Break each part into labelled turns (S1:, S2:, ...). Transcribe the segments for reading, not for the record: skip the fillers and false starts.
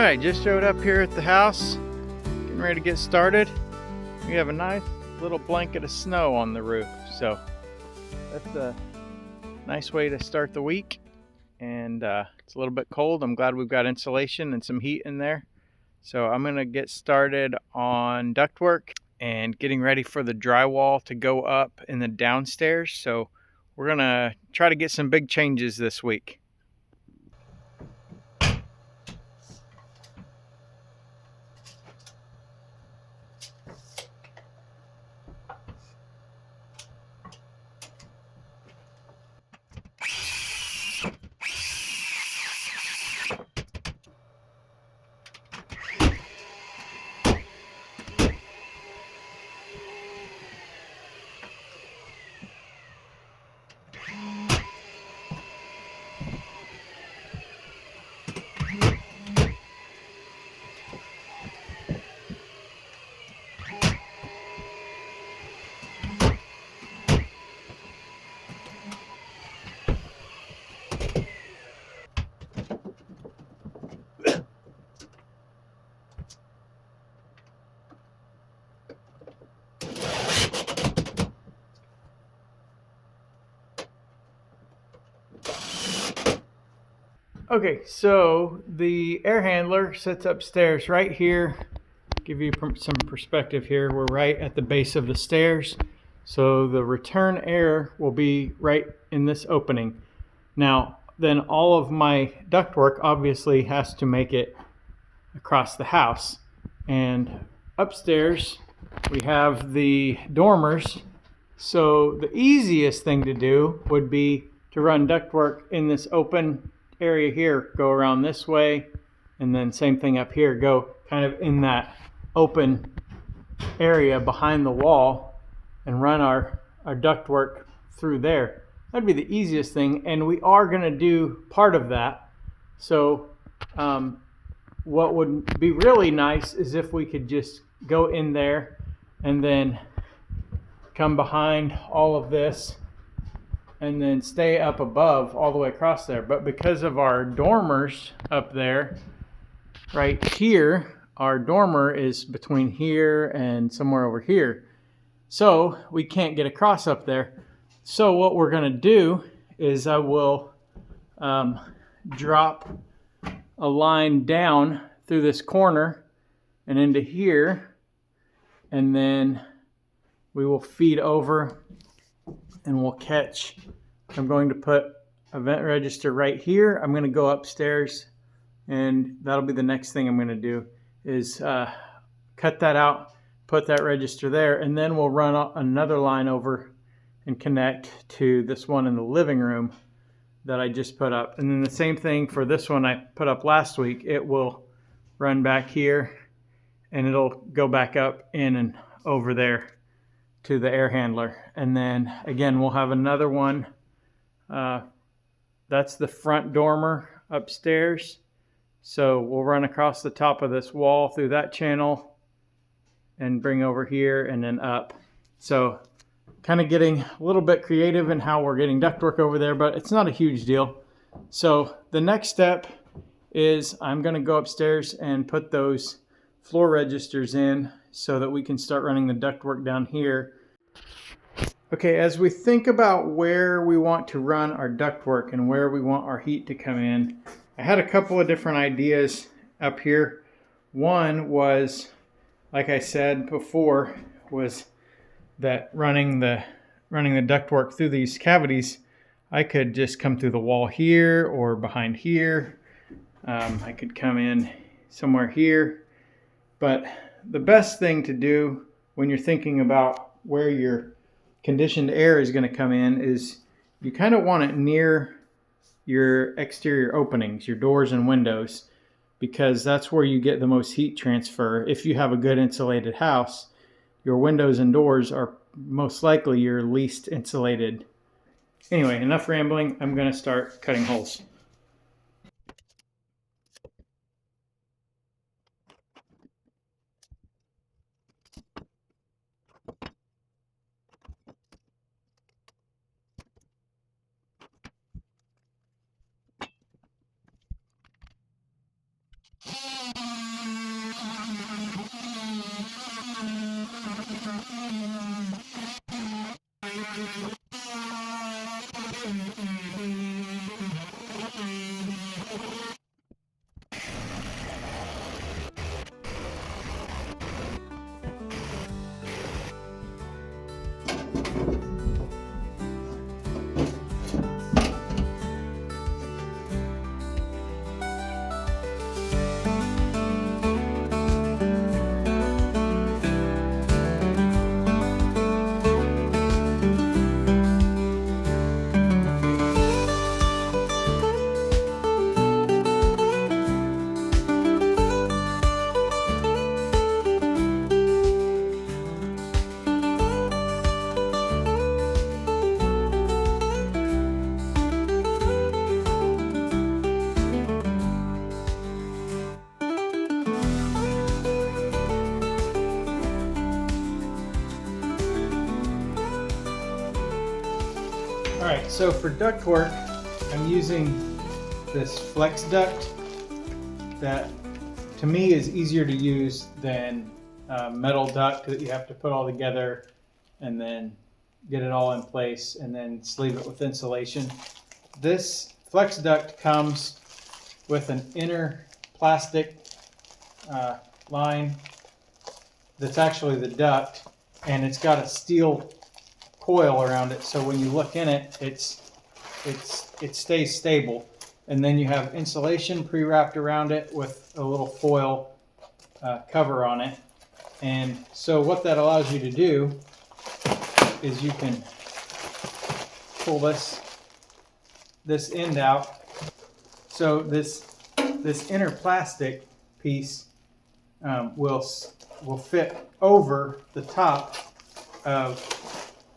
S1: Alright, just showed up here at the house, getting ready to get started. We have a nice little blanket of snow on the roof, so that's a nice way to start the week. And it's a little bit cold. I'm glad we've got insulation and some heat in there. So I'm going to get started on ductwork and getting ready for the drywall to go up in the downstairs. So we're going to try to get some big changes this week. Okay, so the air handler sits upstairs right here. Give you some perspective here. We're right at the base of the stairs. So the return air will be right in this opening. Now, then all of my ductwork obviously has to make it across the house. And upstairs, we have the dormers. So the easiest thing to do would be to run ductwork in this open area here, go around this way, and then same thing up here, go kind of in that open area behind the wall and run our ductwork through there. That'd be the easiest thing, and we are going to do part of that. So what would be really nice is if we could just go in there and then come behind all of this and then stay up above all the way across there. But because of our dormers up there, right here, our dormer is between here and somewhere over here. So we can't get across up there. So what we're gonna do is I will drop a line down through this corner and into here, and then we will feed over and we'll catch. I'm going to put a vent register right here. I'm going to go upstairs, and that'll be the next thing I'm going to do is cut that out, put that register there, and then we'll run another line over and connect to this one in the living room that I just put up. And then the same thing for this one I put up last week. It will run back here and it'll go back up in and over there to the air handler. And then again, we'll have another one. That's the front dormer upstairs. So we'll run across the top of this wall through that channel and bring over here and then up. So kind of getting a little bit creative in how we're getting ductwork over there, but it's not a huge deal. So the next step is I'm going to go upstairs and put those floor registers in so that we can start running the ductwork down here. Okay, as we think about where we want to run our ductwork and where we want our heat to come in, I had a couple of different ideas up here. One was, like I said before, was that running the ductwork through these cavities, I could just come through the wall here or behind here. I could come in somewhere here. But the best thing to do when you're thinking about where your conditioned air is going to come in is you kind of want it near your exterior openings, your doors and windows, because that's where you get the most heat transfer. If you have a good insulated house, your windows and doors are most likely your least insulated. Anyway, enough rambling. I'm going to start cutting holes. Alright, so for ductwork, I'm using this flex duct that to me is easier to use than metal duct that you have to put all together and then get it all in place and then sleeve it with insulation. This flex duct comes with an inner plastic line that's actually the duct, and it's got a steel coil around it, so when you look in it, it stays stable. And then you have insulation pre-wrapped around it with a little foil cover on it. And so what that allows you to do is you can pull this end out. So this inner plastic piece will fit over the top of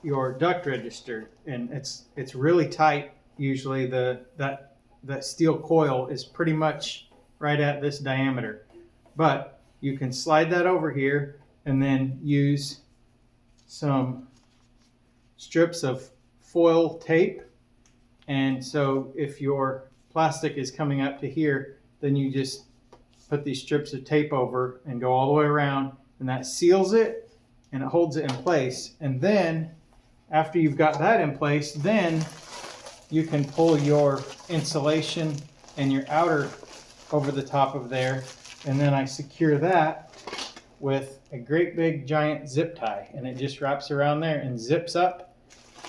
S1: your duct register, and it's really tight. Usually that steel coil is pretty much right at this diameter, but you can slide that over here and then use some strips of foil tape. And so if your plastic is coming up to here, then you just put these strips of tape over and go all the way around, and that seals it and it holds it in place. And then after you've got that in place, then you can pull your insulation and your outer over the top of there, and then I secure that with a great big giant zip tie, and it just wraps around there and zips up,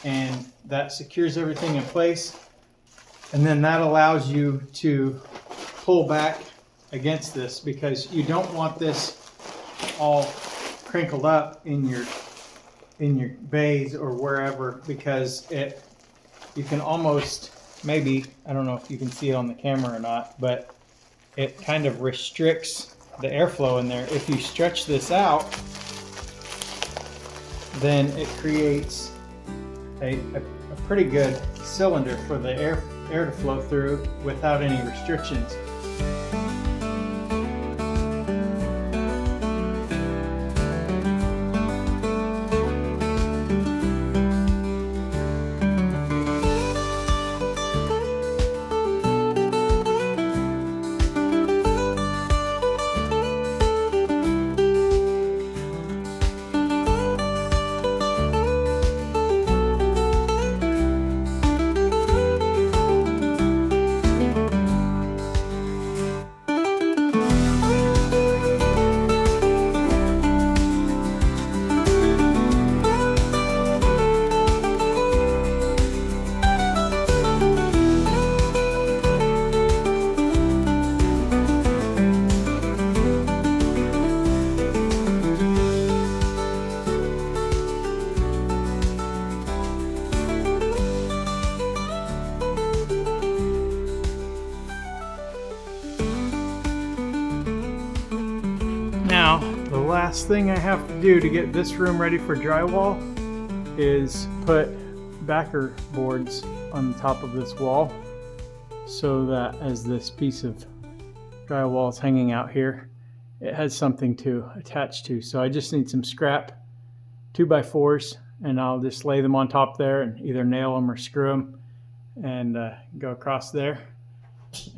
S1: and that secures everything in place. And then that allows you to pull back against this, because you don't want this all crinkled up in your bays or wherever, because you can almost, maybe, I don't know if you can see it on the camera or not, but it kind of restricts the airflow in there. If you stretch this out, then it creates a pretty good cylinder for the air to flow through without any restrictions. Now, the last thing I have to do to get this room ready for drywall is put backer boards on the top of this wall, so that as this piece of drywall is hanging out here, it has something to attach to. So I just need some scrap 2x4s, and I'll just lay them on top there and either nail them or screw them and go across there.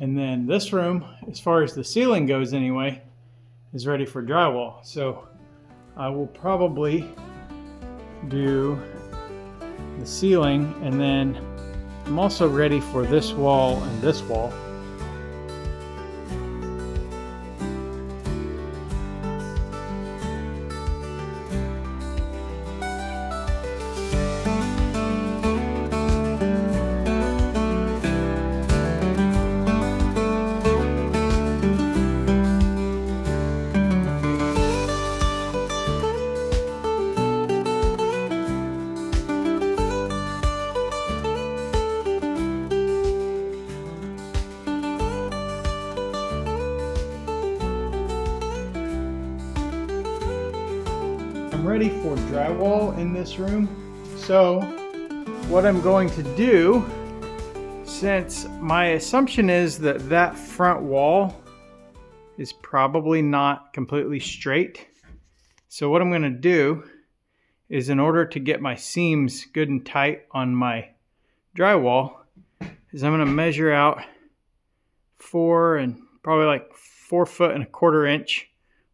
S1: And then this room, as far as the ceiling goes anyway, is ready for drywall. So I will probably do the ceiling, and then I'm also ready for this wall and this wall. I'm ready for drywall in this room. So what I'm going to do, since my assumption is that that front wall is probably not completely straight. So what I'm going to do is, in order to get my seams good and tight on my drywall, is I'm going to measure out 4 foot and a quarter inch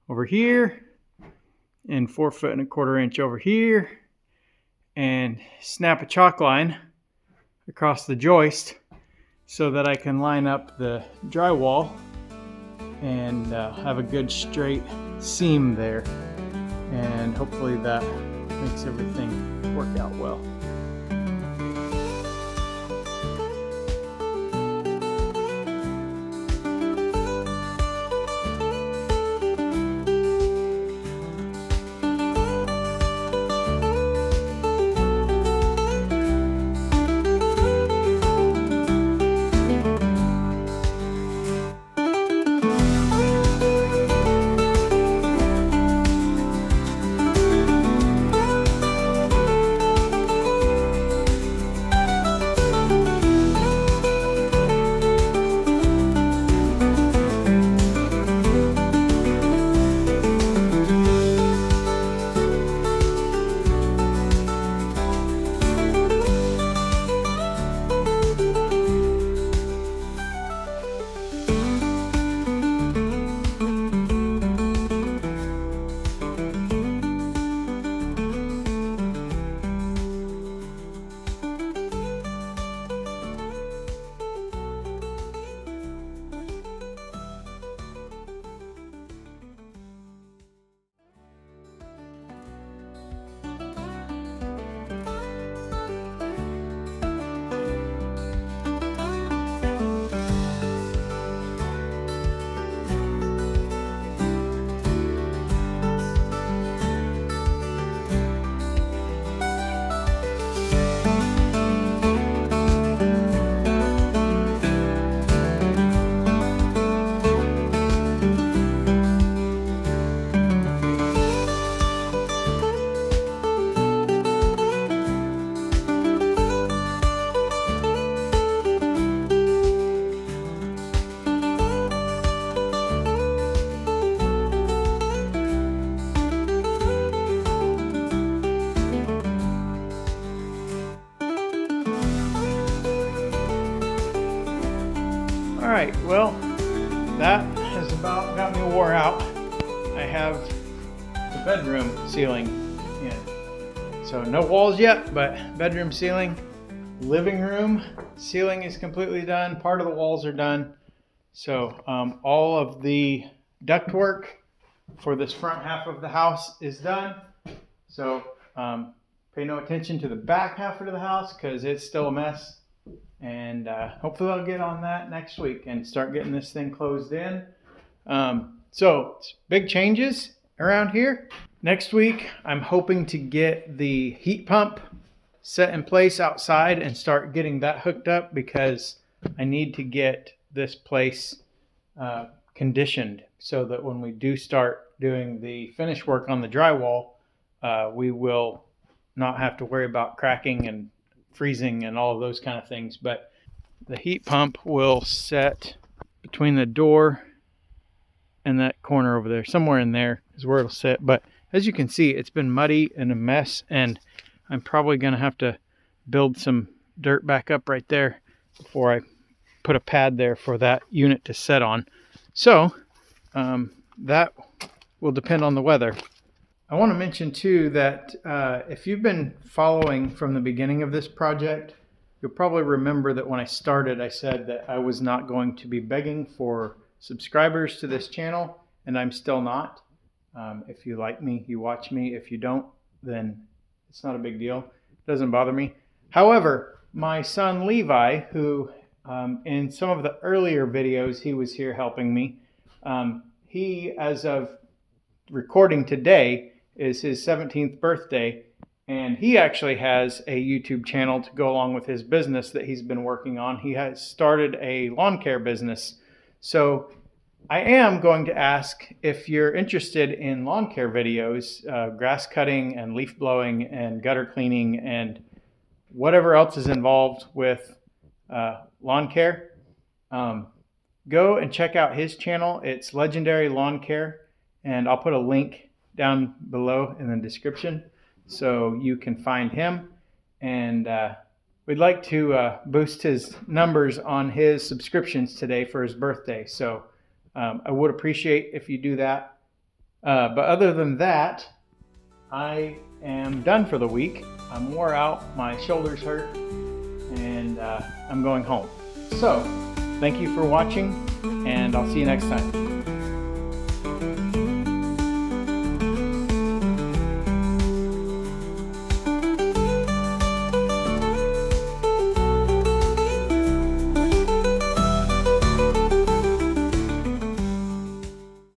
S1: over here and 4 foot and a quarter inch over here, and snap a chalk line across the joist so that I can line up the drywall and have a good straight seam there, and hopefully that makes everything work out well. Alright, well, that has about got me wore out. I have the bedroom ceiling in. So no walls yet, but bedroom ceiling. Living room ceiling is completely done. Part of the walls are done. So all of the duct work for this front half of the house is done. So pay no attention to the back half of the house because it's still a mess. And hopefully I'll get on that next week and start getting this thing closed in. So big changes around here. Next week, I'm hoping to get the heat pump set in place outside and start getting that hooked up because I need to get this place conditioned so that when we do start doing the finish work on the drywall, we will not have to worry about cracking and freezing and all of those kind of things. But the heat pump will set between the door and that corner over there. Somewhere in there is where it'll sit. But as you can see, it's been muddy and a mess, and I'm probably going to have to build some dirt back up right there before I put a pad there for that unit to set on. So that will depend on the weather. I want to mention too that if you've been following from the beginning of this project, you'll probably remember that when I started, I said that I was not going to be begging for subscribers to this channel, and I'm still not. If you like me, you watch me. If you don't, then it's not a big deal. It doesn't bother me. However, my son Levi, who in some of the earlier videos, he was here helping me. He, as of recording today, is his 17th birthday, and he actually has a YouTube channel to go along with his business that he's been working on. He has started a lawn care business. So I am going to ask if you're interested in lawn care videos, grass cutting and leaf blowing and gutter cleaning and whatever else is involved with lawn care. Go and check out his channel. It's Legendary Lawn Care, and I'll put a link down below in the description so you can find him. And we'd like to boost his numbers on his subscriptions today for his birthday. So I would appreciate if you do that. But other than that, I am done for the week. I'm wore out, my shoulders hurt, and I'm going home. So, thank you for watching, and I'll see you next time.